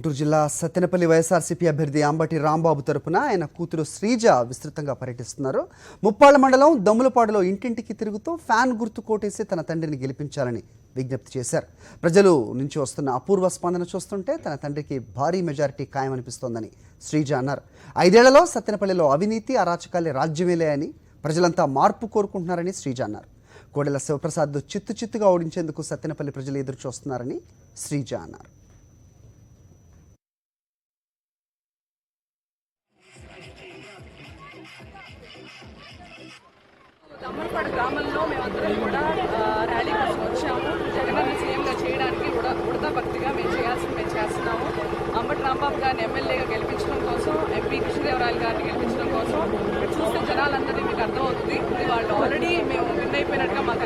గుంటూరు జిల్లా సత్తెనపల్లి వైఎస్ఆర్సీపీ అభ్యర్థి అంబటి రాంబాబు తరపున ఆయన కూతురు శ్రీజ విస్తృతంగా పర్యటిస్తున్నారు. ముప్పాళ్ల మండలం దమ్ములపాడులో ఇంటింటికి తిరుగుతూ ఫ్యాన్ గుర్తు కోటేసి తన తండ్రిని గెలిపించాలని విజ్ఞప్తి చేశారు. ప్రజలు నుంచి వస్తున్న అపూర్వ స్పందన చూస్తుంటే తన తండ్రికి భారీ మెజారిటీ ఖాయమనిపిస్తోందని శ్రీజ అన్నారు. 5 ఏళ్లలో సత్తెనపల్లిలో అవినీతి అరాచకాలే రాజ్యమేలే అని ప్రజలంతా మార్పు కోరుకుంటున్నారని శ్రీజ అన్నారు. కోడెల శివప్రసాద్ చిత్తుగా ఓడించేందుకు సత్తెనపల్లి ప్రజలు ఎదురు చూస్తున్నారని శ్రీజ అన్నారు. దమ్మలపాడు గ్రామంలో మేమందరం కూడా ర్యాలీ కోసం వచ్చాము. జగనన్న సీఎంగా చేయడానికి ఉడతా భక్తిగా మేము చేయాల్సింది మేము చేస్తున్నాము. అంబటి రాంబాబు గారిని ఎమ్మెల్యేగా గెలిపించడం కోసం, ఎంపీ కృష్ణదేవరాయలు గారిని గెలిపించడం కోసం చూస్తే జనాలందరినీ మీకు అర్థమవుతుంది. వాళ్ళు ఆల్రెడీ మేము విన్ అయిపోయినట్టుగా మాకు